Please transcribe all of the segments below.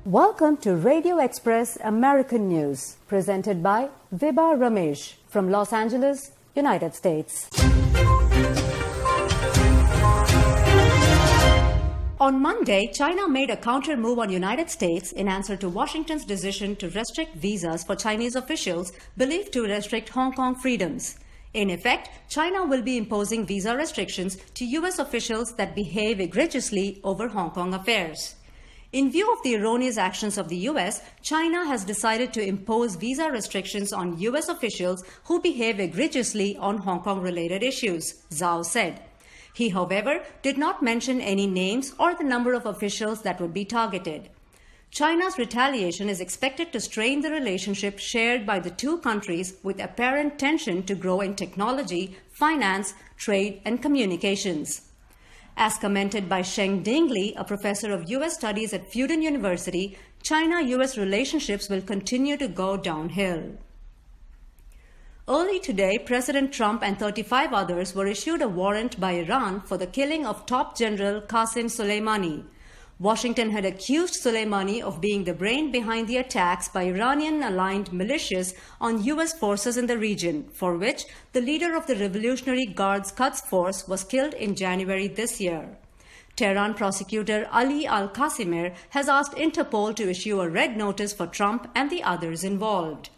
Welcome to Radio Express American News, presented by Vibha Ramesh from Los Angeles, United States. On Monday, China made a counter move on United States in answer to Washington's decision to restrict visas for Chinese officials believed to restrict Hong Kong freedoms. In effect, China will be imposing visa restrictions to U.S. officials that behave egregiously over Hong Kong affairs. In view of the erroneous actions of the U.S., China has decided to impose visa restrictions on U.S. officials who behave egregiously on Hong Kong-related issues, Zhao said. He, however, did not mention any names or the number of officials that would be targeted. China's retaliation is expected to strain the relationship shared by the two countries, with apparent tension to grow in technology, finance, trade, and communications. As commented by Sheng Dingli, a professor of U.S. studies at Fudan University, China-U.S. relationships will continue to go downhill. Early today, President Trump and 35 others were issued a warrant by Iran for the killing of top general Qasem Soleimani. Washington had accused Soleimani of being the brain behind the attacks by Iranian-aligned militias on U.S. forces in the region, for which the leader of the Revolutionary Guards Quds Force was killed in January this year. Tehran prosecutor Ali Al-Qasimir has asked Interpol to issue a red notice for Trump and the others involved.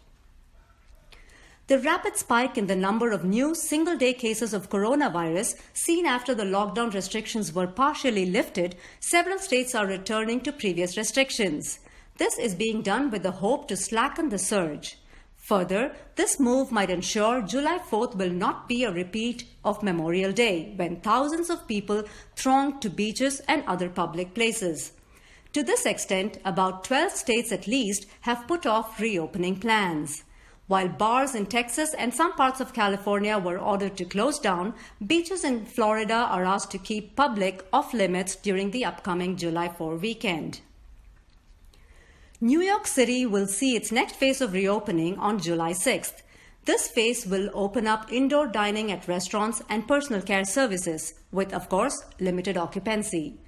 The rapid spike in the number of new single-day cases of coronavirus seen after the lockdown restrictions were partially lifted, several states are returning to previous restrictions. This is being done with the hope to slacken the surge. Further, this move might ensure July 4th will not be a repeat of Memorial Day, when thousands of people thronged to beaches and other public places. To this extent, about 12 states at least have put off reopening plans. While bars in Texas and some parts of California were ordered to close down, beaches in Florida are asked to keep public off limits during the upcoming July 4 weekend. New York City will see its next phase of reopening on July 6th. This phase will open up indoor dining at restaurants and personal care services, with, of course, limited occupancy.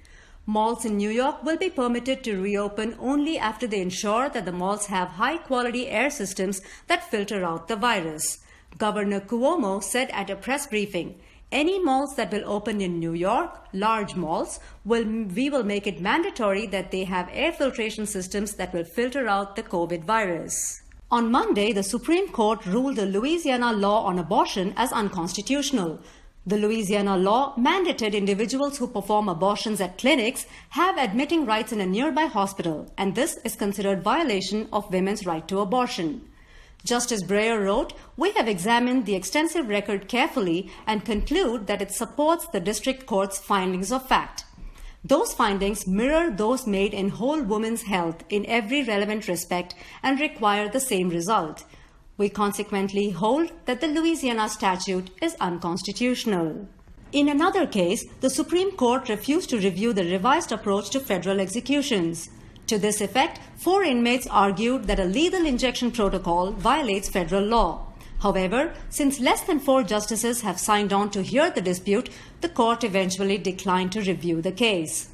Malls in New York will be permitted to reopen only after they ensure that the malls have high-quality air systems that filter out the virus. Governor Cuomo said at a press briefing, "Any malls that will open in New York, large malls, we will make it mandatory that they have air filtration systems that will filter out the COVID virus." On Monday, the Supreme Court ruled the Louisiana law on abortion as unconstitutional. The Louisiana law mandated individuals who perform abortions at clinics have admitting rights in a nearby hospital, and this is considered violation of women's right to abortion. Justice Breyer wrote, "We have examined the extensive record carefully and conclude that it supports the district court's findings of fact. Those findings mirror those made in whole woman's health in every relevant respect and require the same result. We consequently hold that the Louisiana statute is unconstitutional." In another case, the Supreme Court refused to review the revised approach to federal executions. To this effect, 4 inmates argued that a lethal injection protocol violates federal law. However, since less than 4 justices have signed on to hear the dispute, the court eventually declined to review the case.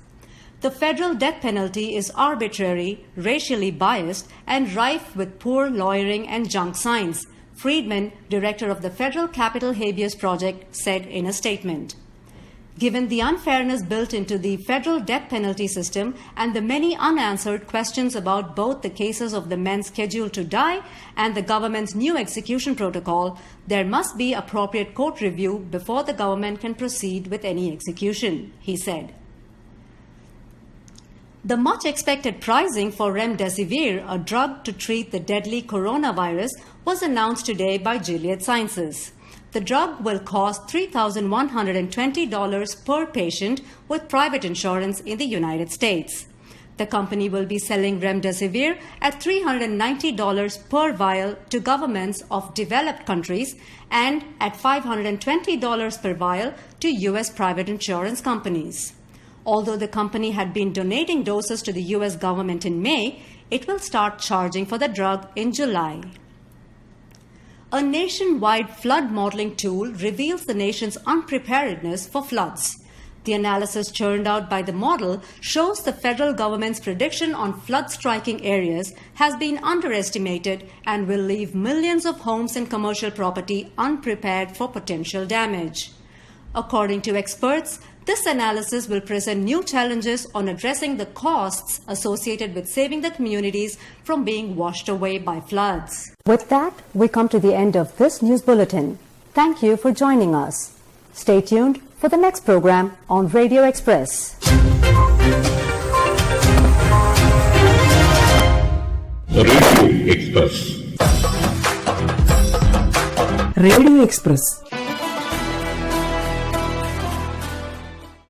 The federal death penalty is arbitrary, racially biased, and rife with poor lawyering and junk science, Friedman, director of the Federal Capital Habeas Project, said in a statement. Given the unfairness built into the federal death penalty system and the many unanswered questions about both the cases of the men scheduled to die and the government's new execution protocol, there must be appropriate court review before the government can proceed with any execution, he said. The much-expected pricing for remdesivir, a drug to treat the deadly coronavirus, was announced today by Gilead Sciences. The drug will cost $3,120 per patient with private insurance in the United States. The company will be selling remdesivir at $390 per vial to governments of developed countries and at $520 per vial to U.S. private insurance companies. Although the company had been donating doses to the U.S. government in May, it will start charging for the drug in July. A nationwide flood modeling tool reveals the nation's unpreparedness for floods. The analysis churned out by the model shows the federal government's prediction on flood-striking areas has been underestimated and will leave millions of homes and commercial property unprepared for potential damage. According to experts, this analysis will present new challenges on addressing the costs associated with saving the communities from being washed away by floods. With that, we come to the end of this news bulletin. Thank you for joining us. Stay tuned for the next program on Radio Express. Radio Express. Radio Express.